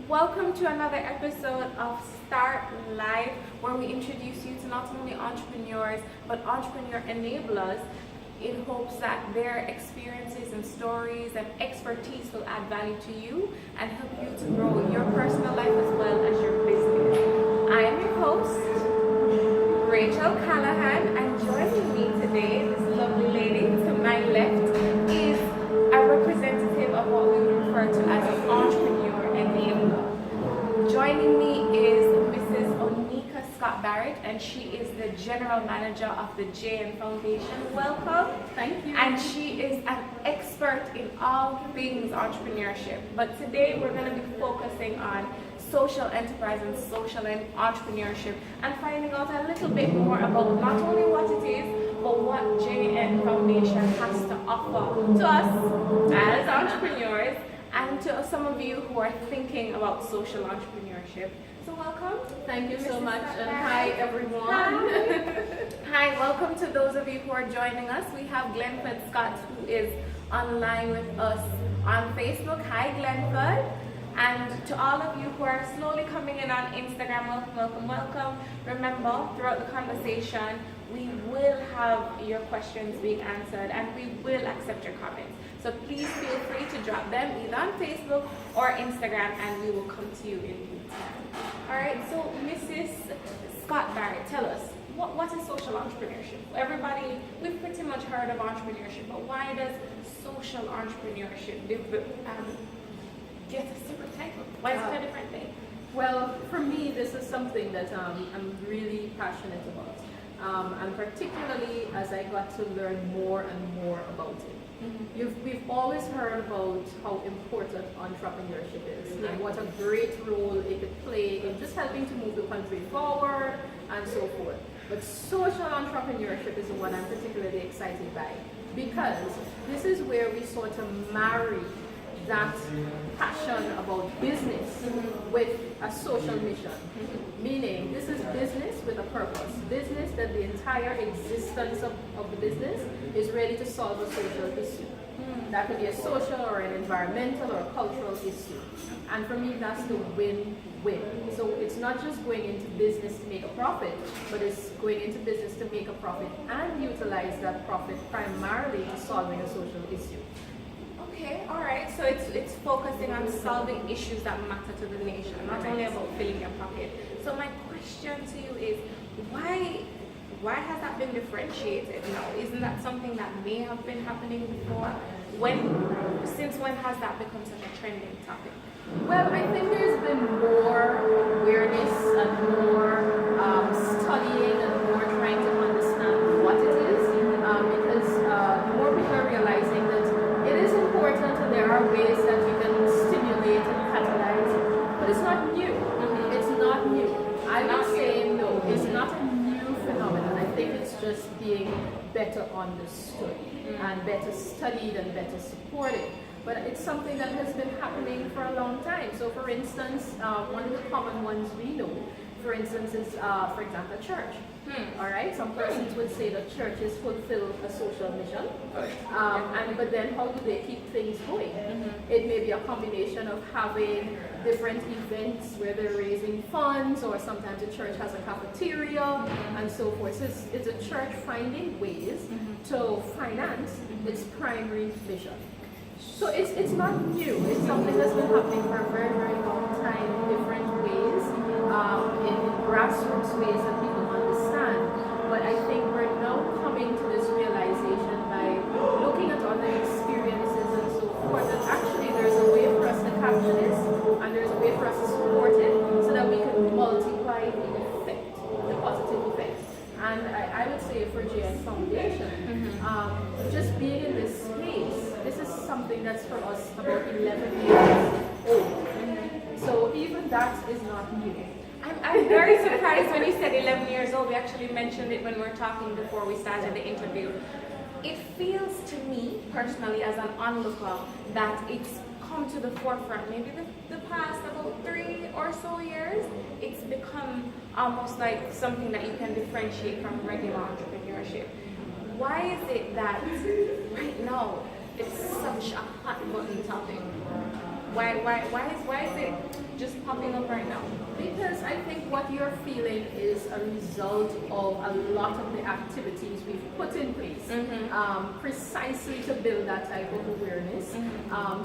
Welcome to another episode of Start Live, where we introduce you to not only entrepreneurs but entrepreneur enablers in hopes that their experiences and stories and expertise will add value to you and help you to grow your personal life as well as your business. I am your host, Rachel Callahan, and joining me today, this lovely lady to my left, is a representative of what we would refer to as an entrepreneur enabler. Joining me is Mrs. Onyka Barrett, and she is the general manager of the JN Foundation. Welcome. Thank you. And she is an expert in all things entrepreneurship. But today we're going to be focusing on social enterprise and social entrepreneurship and finding out a little bit more about not only what it is, but what JN Foundation has to offer to us as entrepreneurs and to some of you who are thinking about social entrepreneurship. So welcome. Thank you Mrs. so much, and Barrett. hi everyone. Hi, welcome to those of you who are joining us. We have Glenford Scott, who is online with us on Facebook. Hi, Glenford. And to all of you who are slowly coming in on Instagram, welcome, welcome, welcome. Remember, throughout the conversation, we will have your questions being answered and we will accept your comments. So please feel free to drop them either on Facebook or Instagram and we will come to you in due time. Alright, so Mrs. Scott Barrett, tell us, what is social entrepreneurship? Everybody, we've pretty much heard of entrepreneurship, but why does social entrepreneurship get a separate title? Why is it a different thing? Well, for me, this is something that I'm really passionate about. And particularly as I got to learn more and more about it. We've always heard about how important entrepreneurship is and what a great role it could play in just helping to move the country forward and so forth. But social entrepreneurship is the one I'm particularly excited by because this is where we sort of marry that passion about business with a social mission. Meaning, this is business with a purpose. Business that the entire existence of the business is ready to solve a social issue. That could be a social or an environmental or a cultural issue. And for me, that's the win-win. So it's not just going into business to make a profit, but it's going into business to make a profit and utilize that profit primarily to solving a social issue. Okay, all right. So it's focusing on solving issues that matter to the nation, not only about filling your pocket. So my question to you is, why has that been differentiated now? Isn't that something that may have been happening before? Since when has that become such a trending topic? Well, I think there's been more awareness and more studying and more trying to understand what it is, because more people are realizing that it is important and there are ways that we can stimulate and catalyze, but it's not new. It's not new. I would say no, it's not a new phenomenon. I think it's just being better understood and better studied and better supported. But it's something that has been happening for a long time. So for instance, one of the common ones we know, for instance, is, for example, a church. All right, some persons would say that churches fulfill a social mission, but then how do they keep things going? It may be a combination of having different events where they're raising funds, or sometimes the church has a cafeteria and so forth. So it's a church finding ways to finance its primary mission. So it's not new. It's something that's been happening for a very, very long time in different ways, in grassroots ways that people understand. But I think we're now coming to this realization by looking at other experiences and so forth that actually there's a way for us to capture this and there's a way for us to support it so that we can multiply the effect, the positive effect. And I would say for JN Foundation, just being in this space, this is something that's for us about 11 years old. So even that is not new. I'm very surprised when you said 11 years old. We actually mentioned it when we were talking before we started the interview. It feels to me, personally, as an onlooker, that it's come to the forefront. Maybe the past about 3 or so years, it's become almost like something that you can differentiate from regular entrepreneurship. Why is it that right now it's such a hot button topic? Why is it just popping up right now? Because I think what you're feeling is a result of a lot of the activities we've put in place precisely to build that type of awareness.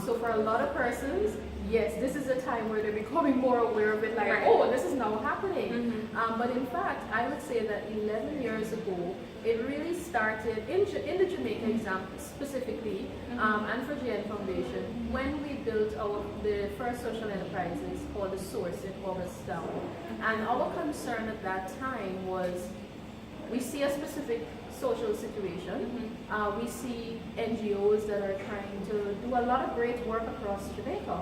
So for a lot of persons, yes, this is a time where they're becoming more aware of it, like, Right. oh, this is now happening. But in fact, I would say that 11 years ago, it really started in the Jamaica example specifically, and for GN Foundation, when we built the first social enterprises called The Source in August Town. And our concern at that time was, we see a specific social situation. We see NGOs that are trying to do a lot of great work across Jamaica,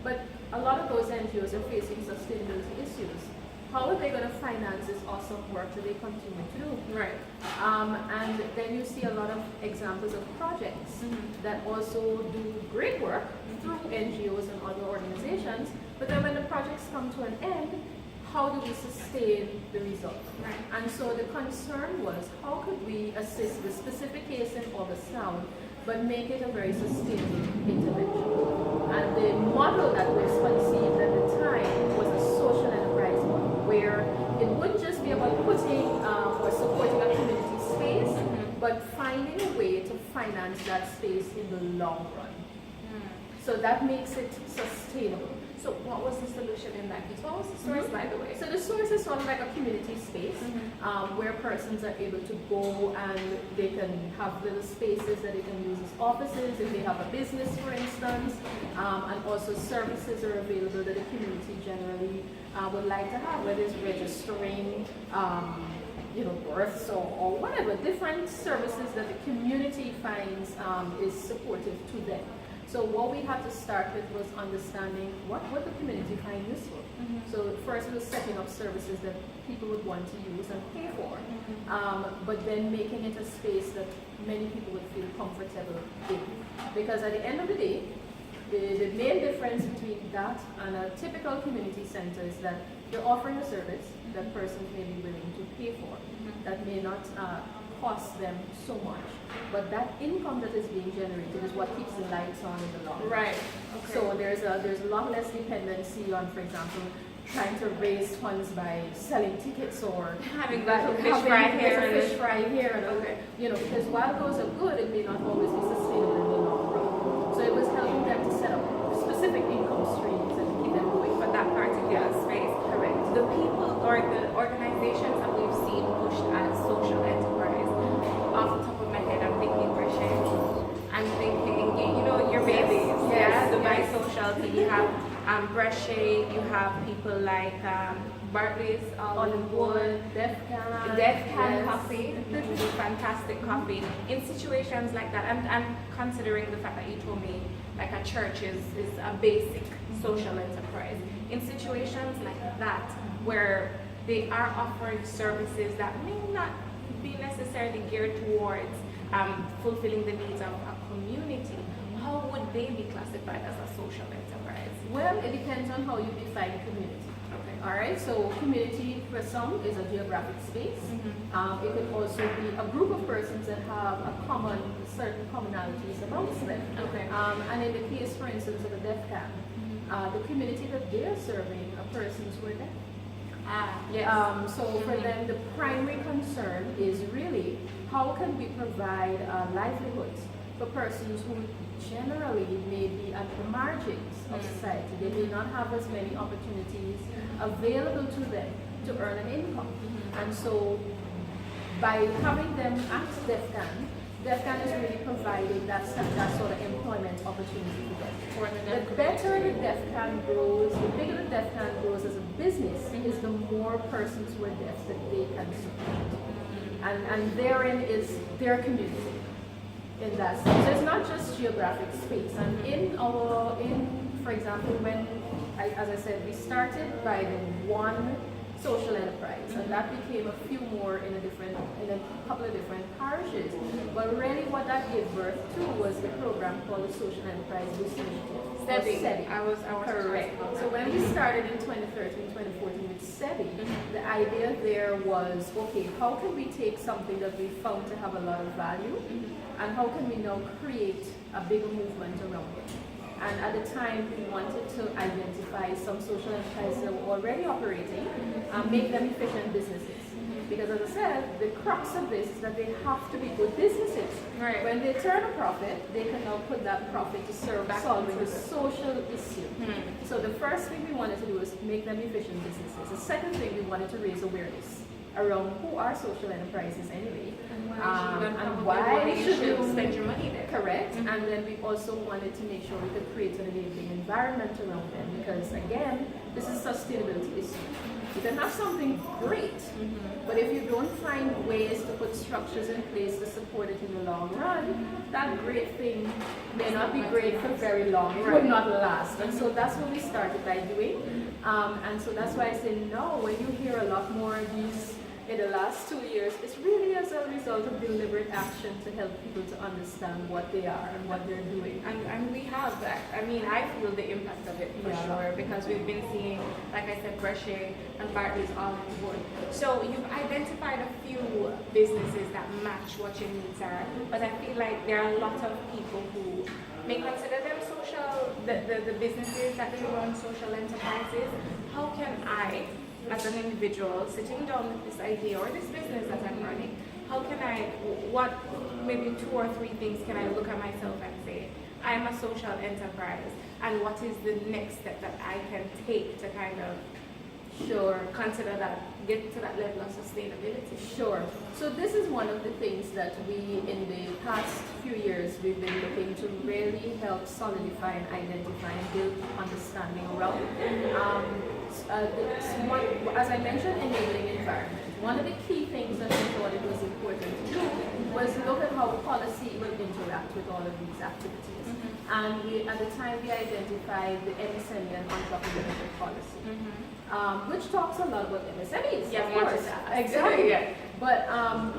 but a lot of those NGOs are facing sustainability issues. How are they going to finance this awesome work that they continue to do? Right. And then you see a lot of examples of projects that also do great work through NGOs and other organizations, but then when the projects come to an end, how do we sustain the result? Right. And so the concern was, how could we assist the specific case in August Town, but make it a very sustainable intervention? And the model that was conceived at the time was a social enterprise model, where it wouldn't just be about putting or supporting a community space, but finding a way to finance that space in the long run. So that makes it sustainable. So what was the solution in that case? What was the source, by the way? So the source is sort of like a community space where persons are able to go and they can have little spaces that they can use as offices if they have a business, for instance, and also services are available that the community generally would like to have, whether it's registering, births or whatever, different services that the community finds is supportive to them. So what we had to start with was understanding what the community find useful. So first it was setting up services that people would want to use and pay for, but then making it a space that many people would feel comfortable in. Because at the end of the day, the main difference between that and a typical community center is that you're offering a service that persons may be willing to pay for, that may not cost them so much, but that income that is being generated is what keeps the lights on in the long run. Right. Okay. So there's a lot less dependency on, for example, trying to raise funds by selling tickets or having a fish fry here and fish fry here, and okay. Because while those are good, it may not always be sustainable in the long run. So it was helping them to set up specific income streams and keep them going For that particular space. Correct. The people or the organizations that we've seen pushed as social enterprise, off the top of my head, I'm thinking Barrett. I'm thinking, your babies. Yes, Dubai yes. Social. You have Barrett. You have people like Bartley's, Hollywood, Def Can Can Coffee, fantastic coffee. In situations like that, I'm considering the fact that you told me like a church is a basic social enterprise. In situations like that, where they are offering services that may not be necessarily geared towards fulfilling the needs of a community, how would they be classified as a social enterprise? Well, it depends on how you define community. Okay. All right, so community for some is a geographic space. It could also be a group of persons that have certain commonalities amongst them. Okay. And in the case, for instance, of a deaf can, the community that they are serving are persons who are deaf. Yes. So for them, the primary concern is really how can we provide livelihoods for persons who generally may be at the margins of society. They may not have as many opportunities available to them to earn an income. And so by having them at DEFCAN is really providing that sort of employment opportunity for them. The better the DEFCAN grows, the bigger the DEFCAN grows as a business, is the more persons who are deaf that they can support. And therein is their community. In that sense. So it's not just geographic space. And for example, when, as I said, we started by the one social enterprise, and that became a few more in a couple of different parishes. But really what that gave birth to was the program called the Social Enterprise Boost Initiative. SEBI. I was Correct. So when we started in 2013, 2014 with SEBI, the idea there was, okay, how can we take something that we found to have a lot of value, and how can we now create a bigger movement around it? and at the time we wanted to identify some social enterprises that were already operating, make them efficient businesses. Because as I said, the crux of this is that they have to be good businesses. Right. When they turn a profit, they can now put that profit to serve solving the social issue. So the first thing we wanted to do was make them efficient businesses. The second thing we wanted to raise awareness around who are social enterprises anyway. And why should you spend your money there? Correct. And then we also wanted to make sure we could create an enabling environment around them, because again, this is a sustainability issue. You can have something great, but if you don't find ways to put structures in place to support it in the long run, that great thing may not be great for very long. It would not last. And so that's what we started by doing. And so that's why I say no, when you hear a lot more of these in the last 2 years, it's really as a result of deliberate action to help people to understand what they are and what they're doing. And we have that. I mean, I feel the impact of it for sure, because we've been seeing, like I said, Barrett and Barrett is all on board. So you've identified a few businesses that match what your needs are, but I feel like there are a lot of people who may consider them social, the businesses that they run social enterprises. How can I, as an individual sitting down with this idea or this business that I'm running, how can I, what maybe 2 or 3 things can I look at myself and say, I'm a social enterprise, and what is the next step that I can take to kind of consider that, get to that level of sustainability? Sure. So this is one of the things that we, in the past few years, we've been looking to really help solidify and identify and build understanding around. As I mentioned, enabling environment. One of the key things that we thought it was important to do was look at how policy will interact with all of these activities. And at the time we identified the MSME and entrepreneurship policy, which talks a lot about MSMEs. Yeah, of course. Exactly. Yeah. But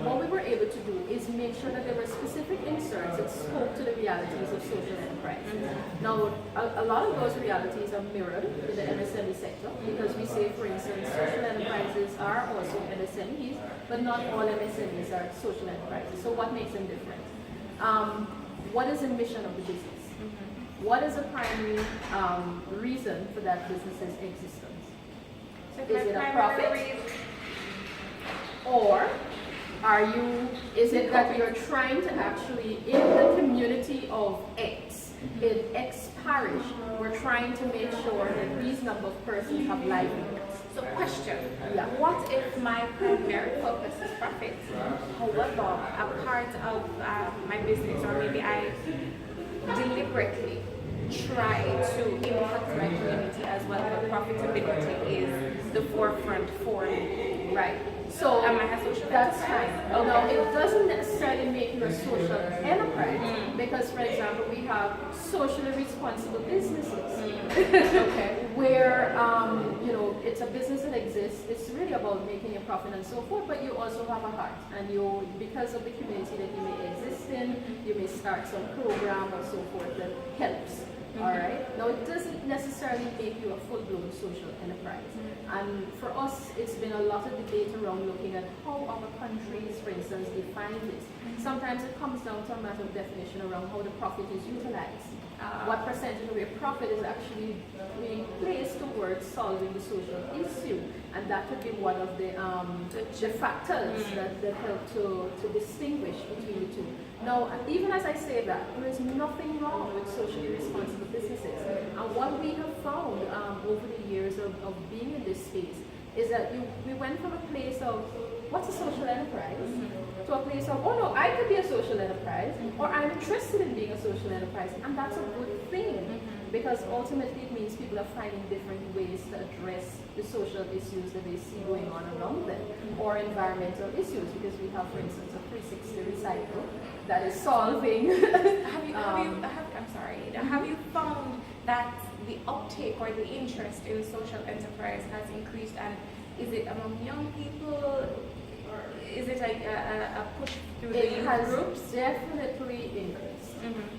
what we were able to do is make sure that there were specific inserts that spoke to the realities of social enterprises. Now, a lot of those realities are mirrored in the MSME sector, because we say, for instance, social enterprises are also MSMEs, but not all MSMEs are social enterprises. So what makes them different? What is the mission of the business? What is the primary reason for that business's existence? So Is it a profit? Or is it that you're trying to actually, in the community of X, in X parish, we're trying to make sure that these number of persons have livelihoods? So question, Yeah. what if my primary focus is profit? However, a part of my business, or maybe I deliberately try to impact my community as well, but profitability is the forefront for me. Right. So Am I a social that's enterprise? fine. No, it doesn't necessarily make you a social enterprise, because, for example, we have socially responsible businesses. Okay, where it's a business that exists. It's really about making a profit and so forth, but you also have a heart, and you, because of the community that you may exist in, you may start some program or so forth that helps. All right. Now, it doesn't necessarily make you a full-blown social enterprise. And for us, it's been a lot of debate around looking at how other countries, for instance, define this. Sometimes it comes down to a matter of definition around how the profit is utilized. What percentage of your profit is actually being placed towards solving the social issue, and that could be one of the factors that help to distinguish between the two. Now, even as I say that, there is nothing wrong with socially responsible businesses. And what we have found over the years of being in this space is that we went from a place of what's a social enterprise to a place of, oh no, I could be a social enterprise, or I'm interested in being a social enterprise, and that's a good thing, because ultimately it means people are finding different ways to address the social issues that they see going on around them, or environmental issues, because we have, for instance, a 360 recycle that is solving. Have you found that the uptake or the interest in social enterprise has increased, and is it among young people? Is it like a push through the youth groups? It has definitely increased.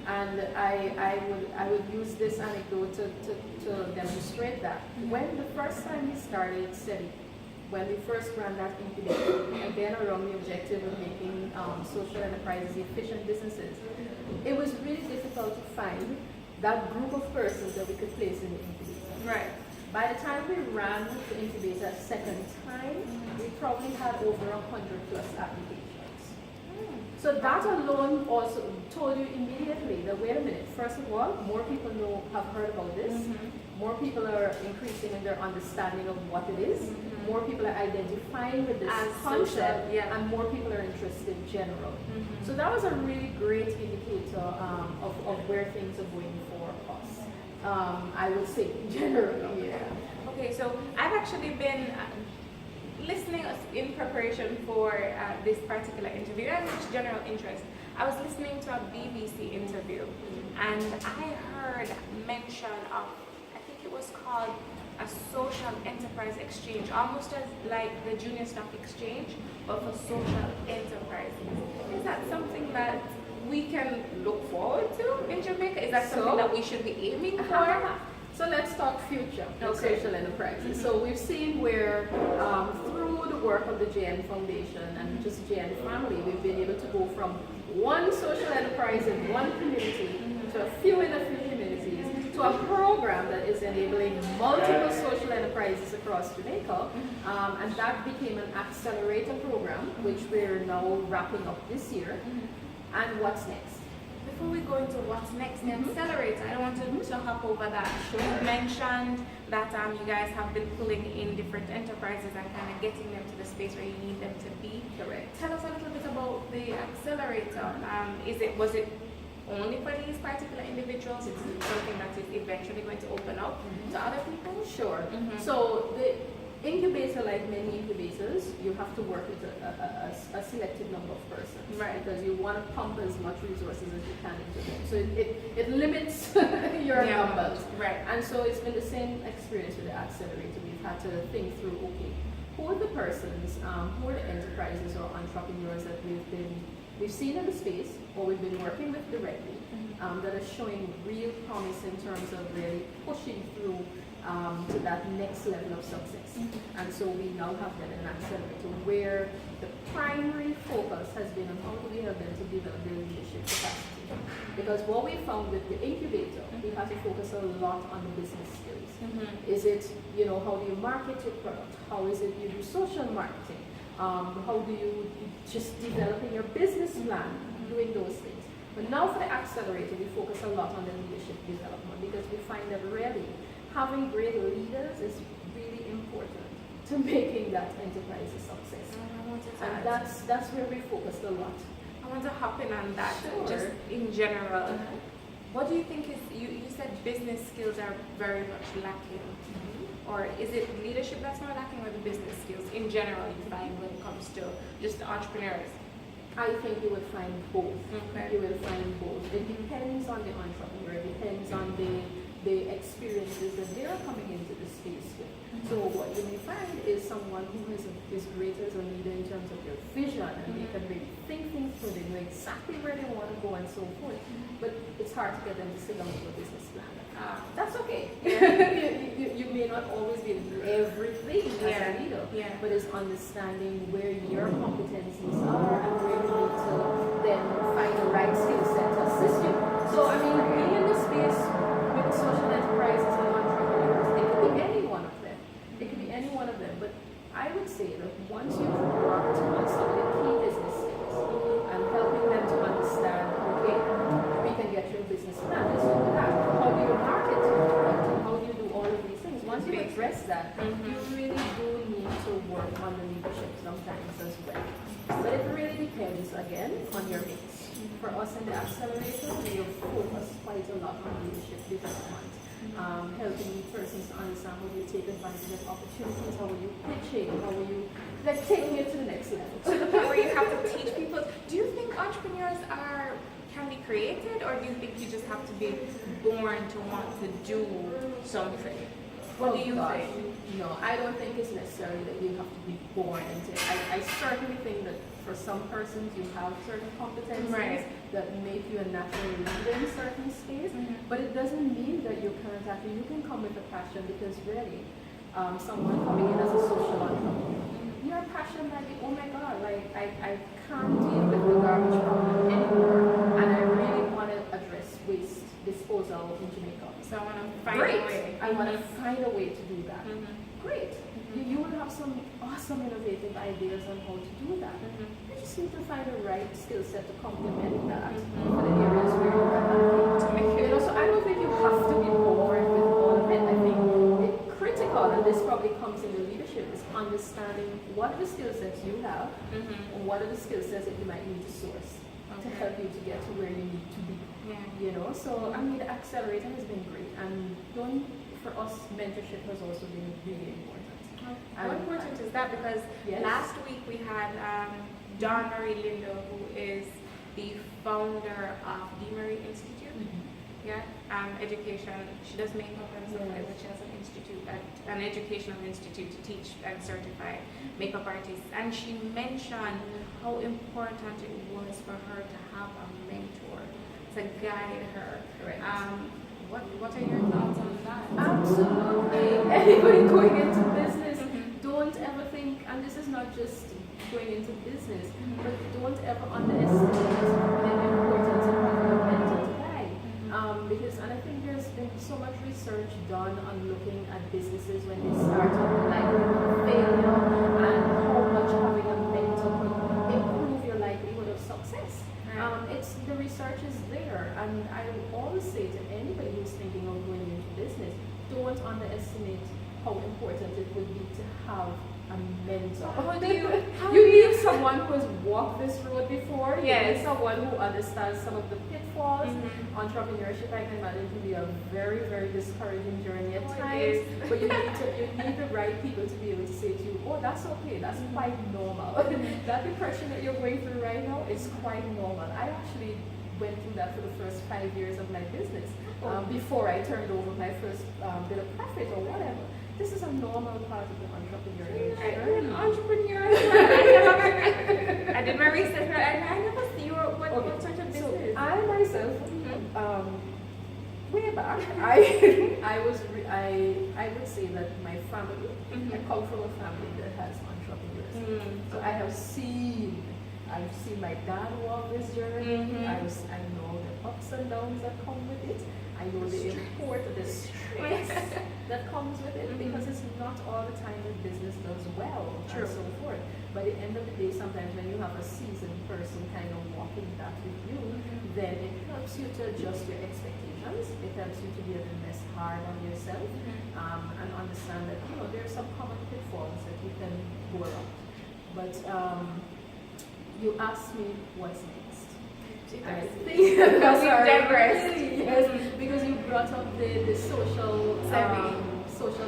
And I would use this anecdote to demonstrate that. When the first time we started SETI, when we first ran that incubator, again around the objective of making social enterprises efficient businesses, it was really difficult to find that group of persons that we could place in the incubator. Right. By the time we ran the incubator a second time, we probably had over 100 plus applications. So that alone also told you immediately that, wait a minute, first of all, more people have heard about this. More people are increasing in their understanding of what it is. More people are identifying with this As concept, social, and more people are interested in general. So that was a really great indicator of where things are going for us. I would say generally, yeah. Okay, so I've actually been listening in preparation for this particular interview and just general interest. I was listening to a BBC interview and I heard mention of, I think it was called a social enterprise exchange, almost as like the junior stock exchange, but for social enterprises. Is that something that we can look forward to in Jamaica? Is that something that we should be aiming for? So let's talk future of Okay. social enterprises. So we've seen where through the work of the JN Foundation and just JN family, we've been able to go from one social enterprise in one community to a few in a few communities to a program that is enabling multiple social enterprises across Jamaica. And that became an accelerator program, which we're now wrapping up this year. And what's next? Before we go into what's next, the accelerator, I don't want to hop over that. Sure. You mentioned that you guys have been pulling in different enterprises and kind of getting them to the space where you need them to be. Correct. Tell us a little bit about the accelerator. Was it only for these particular individuals? Is it something that is eventually going to open up to other people? Sure. So the incubator, like many incubators, you have to work with a selected number of persons. Right. Because you want to pump as much resources as you can into them. So it limits your numbers. Right. And so it's been the same experience with the accelerator. We've had to think through, okay, who are the persons, who are the enterprises or entrepreneurs that we've seen in the space or we've been working with directly that are showing real promise in terms of really pushing through to that next level of success. And so we now have them in an accelerator where the primary focus has been on how do we help them to develop their leadership capacity. Because what we found with the incubator, we have to focus a lot on the business skills. Is it, how do you market your product? How is it you do social marketing? How do you just developing your business plan, doing those things. But now for the accelerator, we focus a lot on the leadership development because we find that really having great leaders is really important to making that enterprise a success. And that's where we focused a lot. I want to hop in on that, Sure. just in general. What do you think is, you said business skills are very much lacking, or is it leadership that's more lacking or the business skills in general you find when it comes to just entrepreneurs? I think you would find both. Okay. You will find both. It depends on the entrepreneur. It depends on the experiences that they are coming into the space with. So what you may find is someone who is great as a leader in terms of their vision and they can really think things through, they know exactly where they want to go and so forth. But it's hard to get them to sit down with a business plan. That's okay. you may not always be able to do everything as a leader, but it's understanding where your competencies are and where you need to then find the right skill set to assist you. So I mean, being in the space with social enterprises and entrepreneurs, it could be any one of them. It could be any one of them. But I would say that once you've worked on some of the key business skills and helping them to understand, okay, we can get your business plan. Let's do that. How do you market your product? How do you do all of these things? Once you address that, you really do need to work on the leadership sometimes as well. But it really depends, again, on your mix. For us in the accelerator, we have focused quite a lot on leadership development. Helping persons to understand how you take advantage of opportunities, how are you pitching, how are you taking it to the next level. To the point where you have to teach people. Do you think entrepreneurs can be created, or do you think you just have to be born to want to do something? What do you think? No, I don't think it's necessary that you have to be born into it. I certainly think that for some persons you have certain competencies that make you a natural leader in certain space, but it doesn't mean that you can't actually, you can come with a passion because really, someone coming in as a social entrepreneur, your passion might be, oh my God, like I can't deal with the garbage problem anymore, and I really want to address waste, disposal disposal in Jamaica. So I want to find Great. a way. I want to find a way to do that. Great. Mm-hmm. You will have some awesome innovative ideas on how to do that. Mm-hmm. You just need to find the right skill set to complement that Mm-hmm. for the areas where you are lacking. To make it. So I don't think you have to be born with all of it. I think it's critical, and this probably comes in the leadership, is understanding what are the skill sets you have, and what are the skill sets that you might need to source to help you to get to where you need to be. Yeah. So I mean, the accelerator has been great, and for us, mentorship has also been really important. How important is that? Because Yes. last week we had Dawn Marie Lindo, who is the founder of D. Marie Institute. Yeah, education. She does makeup and stuff like that. She has an educational institute to teach and certify makeup artists. And she mentioned how important it was for her to have a mentor to guide her. Right. What are your thoughts on that? Absolutely. Anybody going into business, don't ever think, and this is not just going into business, but don't ever underestimate the importance of having a mentor to guide. Because, and I think there's been so much research done on looking at businesses when they start up, like failure, and how much having a mentor could improve your likelihood of success. The research is there, and I will always say to anybody who's thinking of going into business, don't underestimate how important it would be to have a mentor. You need someone who has walked this road before. You need someone who understands some of the pitfalls. Entrepreneurship, I can imagine, can be a very, very discouraging journey at times. But you need the right people to be able to say to you, oh, that's okay, that's quite normal. That depression that you're going through right now is quite normal. I actually went through that for the first 5 years of my business before I turned over my first bit of profit or whatever. This is a normal part of the entrepreneurial journey. You're an entrepreneur. I did my research, and I never see what sort of business. So I myself, way back, I would say that my family, I come from a family that has entrepreneurs. So I've seen my dad walk this journey. I know the ups and downs that come with it. I know the stress that comes with it, because it's not all the time that business does well and so forth. But at the end of the day, sometimes when you have a seasoned person kind of walking that with you, then it helps you to adjust your expectations. It helps you to be a little less hard on yourself, and understand that there are some common pitfalls that you can go around. But you asked me what's next. I think yes, because you brought up the social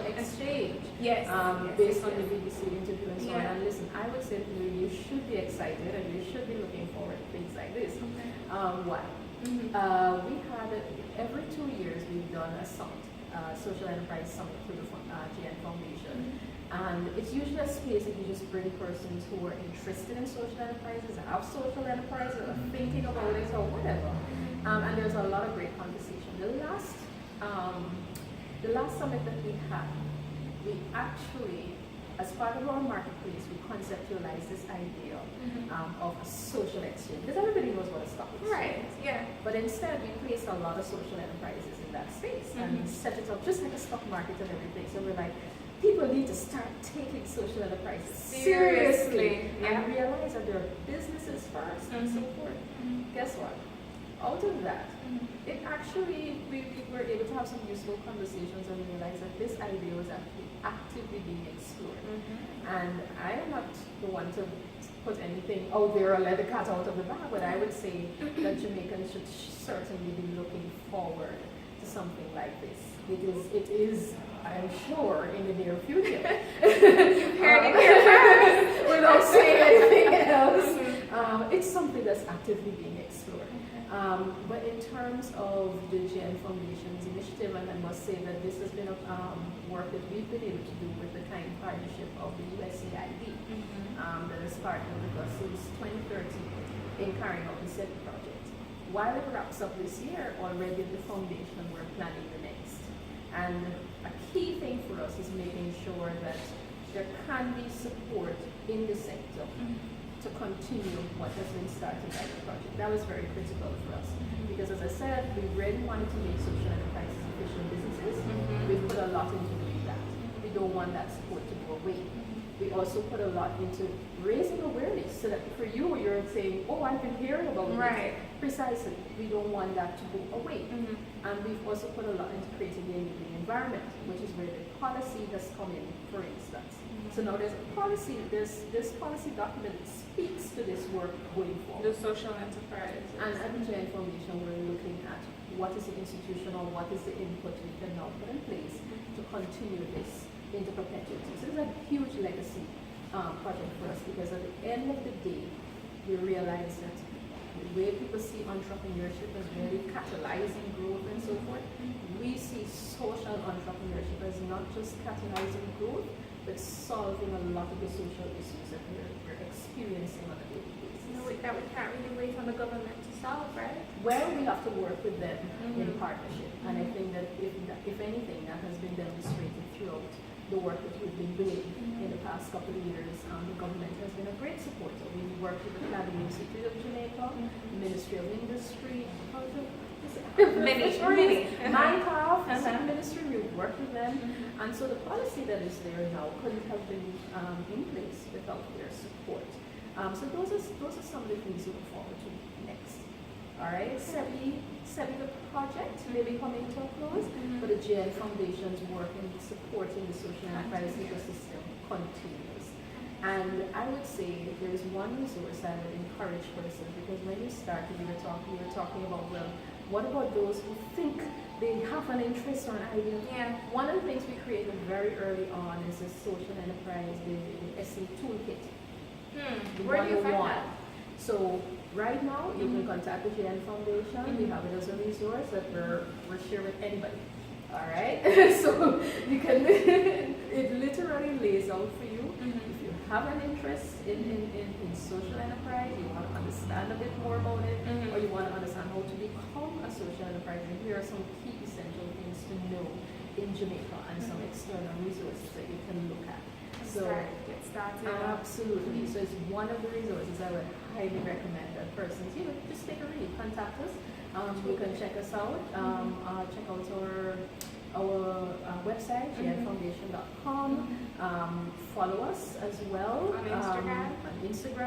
exchange. Based on the BBC interview and so on. And listen, I would say you should be excited and you should be looking forward to things like this. Why? We had every 2 years we've done a summit, social enterprise summit through the GN Foundation. And it's usually a space that you just bring persons who are interested in social enterprises, have social enterprises, or thinking about it, or whatever. And there's a lot of great conversation. The last summit that we had, we actually, as part of our marketplace, we conceptualized this idea of a social exchange, because everybody knows what a stock exchange is. But instead, we placed a lot of social enterprises in that space, and we set it up just like a stock market and everything. So we're like, people need to start taking social enterises seriously and realize that there are businesses first and so forth. Guess what? Out of that, it actually, we were able to have some useful conversations and realize that this idea was actually actively being explored. And I am not the one to put anything out there or let the cat out of the bag, but I would say that Jamaicans should certainly be looking forward to something like this. It is, I'm sure, in the near future. You've heard it here first. Without saying anything else. It's something that's actively being explored. But in terms of the GN Foundation's initiative, and I must say that this has been a work that we've been able to do with the kind partnership of the USAID that has partnered with us since 2013 in carrying out the SETI project. While it wraps up this year, already at the foundation we're planning the next. And a key thing for us is making sure that there can be support in the sector to to continue what has been started by the project. That was very critical for us because, as I said, we really wanted to make social enterprises efficient businesses. We've put a lot into doing that. We don't want that support to go away. We also put a lot into raising awareness so that for you, you're saying, oh, I've been hearing about Right. this. Precisely. We don't want that to go away. And we've also put a lot into creating the enabling environment, which is where the policy has come in, for instance. So now there's a policy, this policy document that speaks to this work going forward. The social enterprise. And at the Giant Foundation, we're looking at what is the institutional, what is the input we can now put in place to continue this into perpetuity. So it's a huge legacy project for us because at the end of the day, we realize that the way people see entrepreneurship as really catalyzing growth and so forth, we see social entrepreneurship as not just catalyzing growth, but solving a lot of the social issues that we're experiencing on a daily basis. That we can't really wait on the government to solve, right? Well, we have to work with them in partnership. And I think that if anything, that has been demonstrated throughout the work that we've been doing in the past couple of years. The government has been a great supporter. We've worked with the Planning Institute of Jamaica, the Ministry of Industry, Minecraft, Ministry, we've worked with them. And so the policy that is there now couldn't have been in place without their support. So those are some of the things we look forward to next. All right, SEBI the project may be coming to a close, but the GN Foundation's work in supporting the social enterprise ecosystem continues. And I would say there is one resource I would encourage persons, because when you started, we were talking about, well, what about those who think they have an interest or an idea? Yeah. One of the things we created very early on is the social enterprise, the SE toolkit. Where do you find that? So right now, you can contact the GN Foundation. We have it as a resource that we're sharing with anybody. All right. So you can. It literally lays out for you. If you have an interest in social enterprise, you want to understand a bit more about it, or you want to understand how to become a social enterprise, and here are some key essential things to know in Jamaica and some external resources that you can look at. So Get started. absolutely. So it's one of the resources I would highly recommend that persons, just take a read, contact us. You can check us out. Check out our website, gnfoundation.com. Follow us as well On Instagram.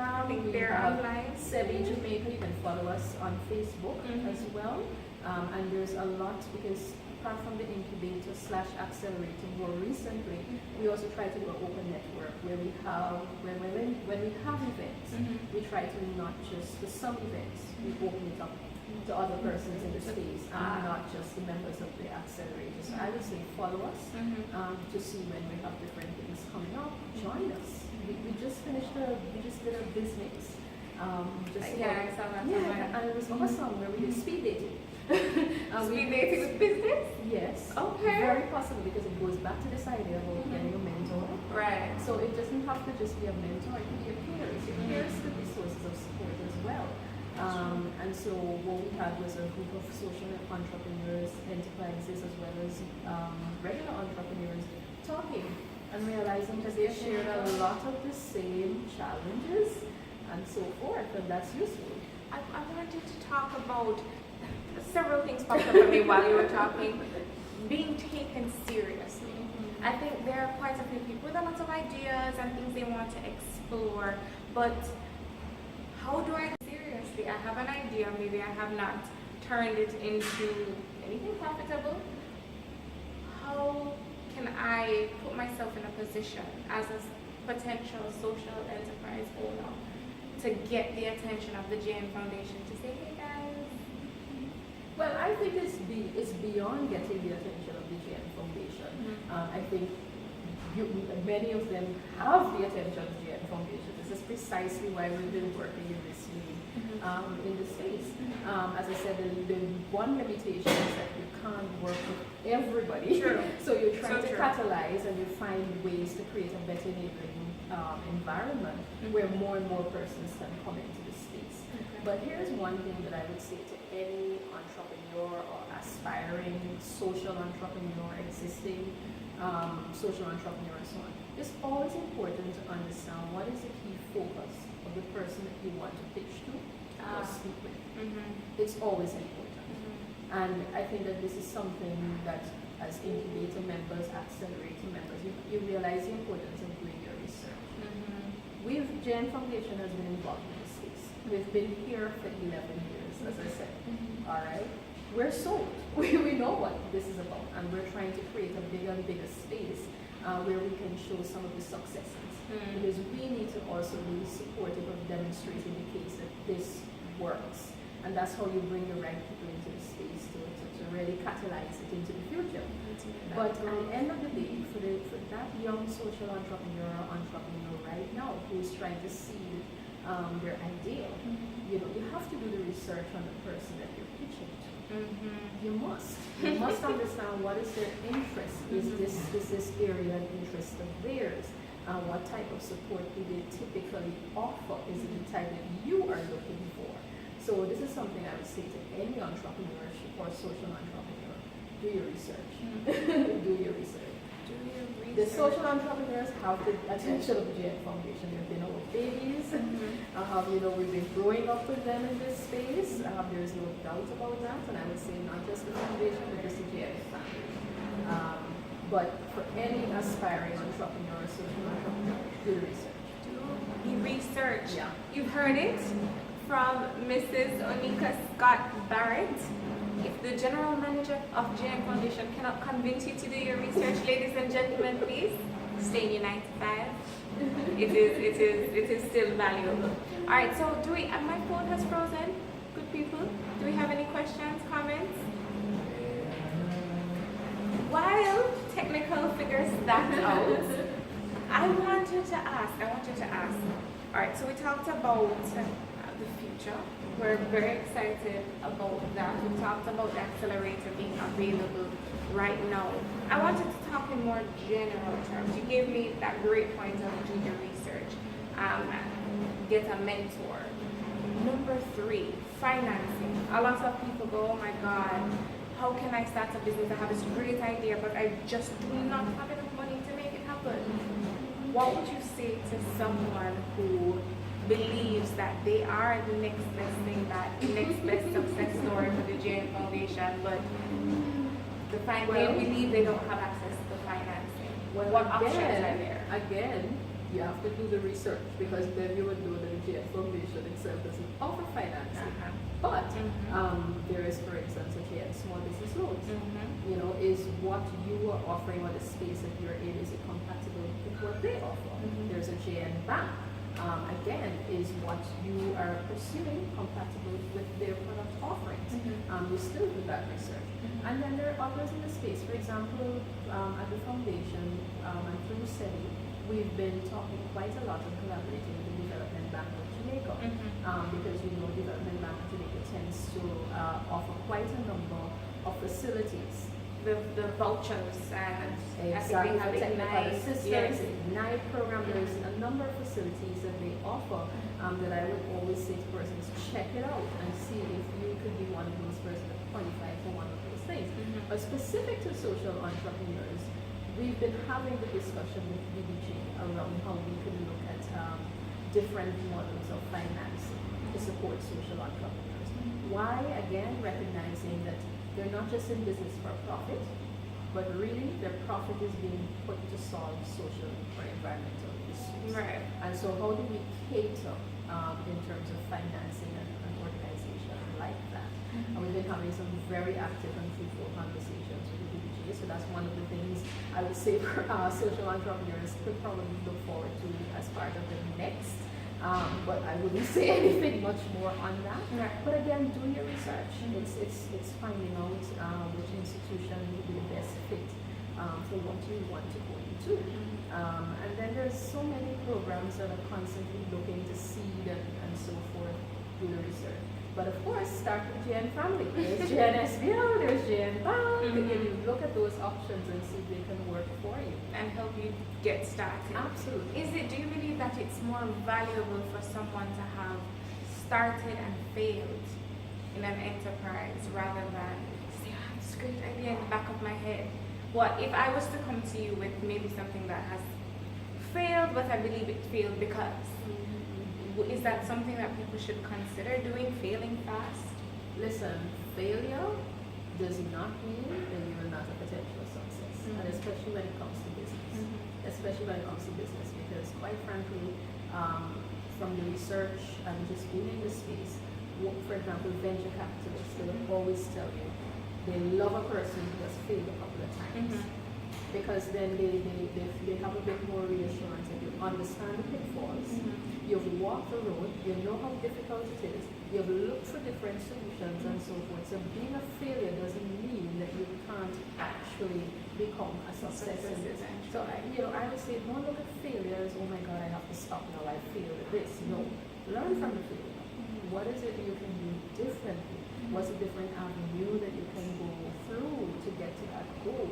I think we they're have online. SEBI Jamaica. You can follow us on Facebook as well. And there's a lot, because apart from the incubator / accelerator more recently, we also try to do an open network where we have, when we have events, we try to not just, for some events, we open it up to other persons in the space and not just the members of the accelerator. So I would say follow us to see when we have different things coming up. Join us. We just did a business. I saw that. And it was awesome where we did speed dating. Speed dating with business? Yes. Okay. Very possible, because it goes back to this idea about getting a mentor. Right. So it doesn't have to just be a mentor, it can be a peer. Your peers could be sources of support as well. And so what we had was a group of social entrepreneurs, enterprises, as well as regular entrepreneurs talking and realizing that they shared a lot of the same challenges and so forth, and that's useful. I wanted to talk about several things popped up at me while you were talking. Being taken seriously. I think there are quite a few people with a lot of ideas and things they want to explore, but how do I take it seriously? I have an idea, maybe I have not turned it into anything profitable. How can I put myself in a position as a potential social enterprise owner to get the attention of the GN Foundation to say, hey guys? Well, I think it's beyond getting the attention of the GN Foundation. I think many of them have the attention of the GN Foundation. This is precisely why we've been working in this way in the States. As I said, the one limitation is that you can't work with everybody. True. So you're trying to catalyze and you find ways to create a better enabling environment where more and more persons can come into the space. But here's one thing that I would say to any entrepreneur or aspiring social entrepreneur, existing social entrepreneur and so on, it's always important to understand what is the key focus of the person that you want to pitch to or speak with. It's always important. And I think that this is something that as incubator members, accelerator members, you realize the importance of doing your research. JN Foundation has been involved in this space. We've been here for 11 years, as I said. All right? We're sold. We know what this is about, and we're trying to create a bigger and bigger space where we can show some of the successes. Because we need to also be supportive of demonstrating the case that this works. And that's how you bring the right people into the space to really catalyze it into the future. But at the end of the day, for that young social entrepreneur right now who is trying to see their ideal, you have to do the research on the person that you're pitching to. You must understand what is their interest. Is this area an interest of theirs? What type of support do they typically offer? Is it the type that you are looking for? So this is something I would say to any entrepreneurship or social entrepreneur. Do your research. Do your research. The social entrepreneurs have the attention of the JN Foundation. They've been our babies. We've been growing up with them in this space. There's no doubt about that. And I would say not just the foundation, but just the JN family. But for any aspiring entrepreneur, social entrepreneur, do the research. Do the research. Yeah. You've heard it from Mrs. Onyka Scott Barrett. If the general manager of JN Foundation cannot convince you to do your research, ladies and gentlemen, please stay in your 9 to 5. It is still valuable. All right, so my phone has frozen. Good people, do we have any questions, comments? While technical figures that out, I want you to ask. All right, so we talked about the future. We're very excited about that. We talked about the accelerator being available right now. I wanted to talk in more general terms. You gave me that great point of do your research, get a mentor. Number 3, financing. A lot of people go, oh my God, how can I start a business? I have this great idea, but I just do not have enough money to make it happen. What would you say to someone who believes that they are the next best thing, that next best success story for the JN Foundation, but they believe they don't have access to financing? What options are there? Again, you have to do the research, because then you would know that the JN Foundation itself doesn't offer financing. But there is, for instance, a JN Small Business Loans. Is what you are offering or the space that you're in, is it compatible with what they offer? There's a JN Bank. Again, is what you are pursuing compatible with their product offerings? You still do that research. And then there are others in the space. For example, at the foundation and through SETI, we've been talking quite a lot and collaborating with the Development Bank of Jamaica, because Development Bank of Jamaica tends to offer quite a number of facilities. The vouchers and exactly, have technical Ignite. assistance, Ignite program. There's a number of facilities that they offer that I would always say to persons, check it out and see if you could be one of those persons that qualify for one of those things. But specific to social entrepreneurs, we've been having the discussion with BBG around how we can look at different models of financing to support social entrepreneurs. Why? Again, recognizing that they're not just in business for profit, but really their profit is being put to solve social or environmental issues. Right. And so how do we cater in terms of financing an organization like that? And we've been having some very active and fruitful conversations with the BBG. So that's one of the things I would say for social entrepreneurs could probably look forward to as part of the next. But I wouldn't say anything much more on that. Right. But again, do your research. It's finding out which institution would be the best fit for what you want to go into. And then there's so many programs that are constantly looking to seed and so forth. Do the research. But of course, start with JN Family. There's JN SBL, there's JN Bank. And you look at those options and see if they can work for you and help you get started. Absolutely. Do you believe that it's more valuable for someone to have started and failed in an enterprise rather than say, I have this great idea in the back of my head, what if I was to come to you with maybe something that has failed, but I believe it failed because, is that something that people should consider doing, failing fast? Listen, failure does not mean that you are not a potential success, and especially when it comes to business. Especially when it comes to business, because quite frankly, from the research and just being in the space, for example, venture capitalists, they will always tell you they love a person who has failed a couple of times. Because then they have a bit more reassurance and you understand the pitfalls. You've walked the road, you know how difficult it is, you've looked for different solutions and so forth. So being a failure doesn't mean that you can't actually become a success in this. So I would say don't look at failure as, oh my God, I have to stop now, I failed at this. No, learn from the failure. What is it you can do differently? What's a different avenue that you can go through to get to that goal?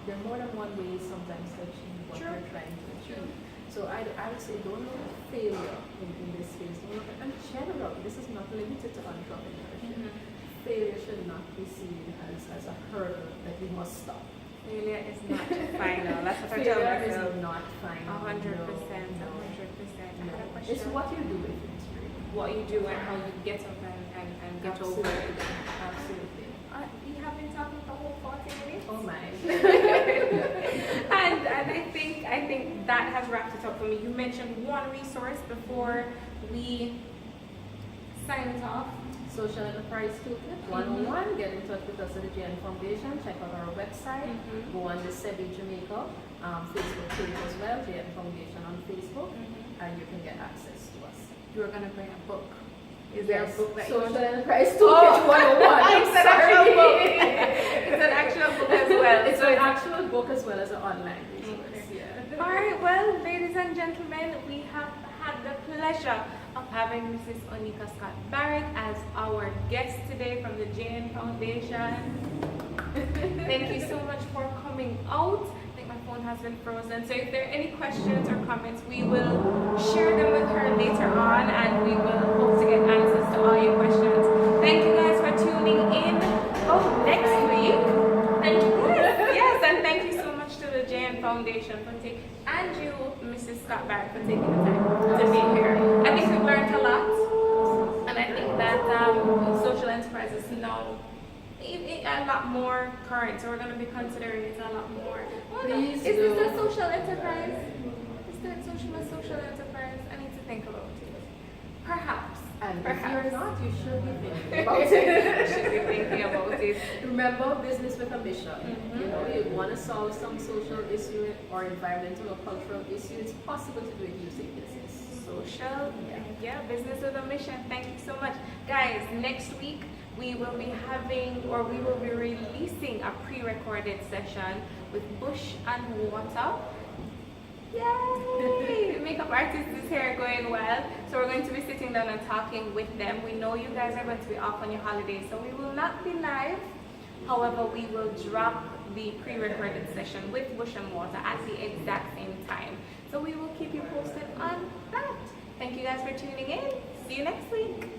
There are more than one way sometimes to achieve what you're trying to achieve. So I would say don't look at failure in this case. Don't look at, in general, this is not limited to entrepreneurship. Failure should not be seen as a hurdle that you must stop. Failure is not final. That's what I tell Failure myself. is not final. 100%. 100%. No. I had a It's question. what you do with it. What you do and how you get up and get over it. Absolutely. We have been talking for the whole 40 minutes. Oh my. and I think that has wrapped it up for me. You mentioned one resource before we sign it off. Social Enterprise Toolkit 101. Get in touch with us at the JN Foundation. Check out our website. Go on the SEBI Jamaica Facebook page as well, JN Foundation on Facebook, and you can get access to us. You're going to bring a book. Is there a book that Social you want to... Enterprise Toolkit 101. It's an actual book. It's an actual book as well. It's an actual book as well as an online resource. Okay. Yeah. All right, well, ladies and gentlemen, we have had the pleasure of having Mrs. Onyka Scott Barrett as our guest today from the JN Foundation. Thank you so much for coming out. I think my phone has been frozen. So if there are any questions or comments, we will share them with her later on and we will hope to get answers to all your questions. Thank you guys for tuning in. Oh, next week. Thank you. Yes, and thank you so much to the JN Foundation for taking, and you, Mrs. Scott Barrett, for taking the time to be here. I think we've learned a lot, and I think that social enterprise is now a lot more current, so we're going to be considering it a lot more. Is this a social enterprise? Is that a social enterprise? I need to think about it. Perhaps. And Perhaps. if you're not, you should be thinking about it. Should be thinking about it. Remember, business with a mission. You want to solve some social issue or environmental or cultural issue, it's possible to do it using business. Social, business with a mission. Thank you so much. Guys, next week we will be releasing a pre-recorded session with Bush and Water. Yay! Makeup artist is here going well. So we're going to be sitting down and talking with them. We know you guys are going to be off on your holidays, so we will not be live. However, we will drop the pre-recorded session with Bush and Water at the exact same time. So we will keep you posted on that. Thank you guys for tuning in. See you next week.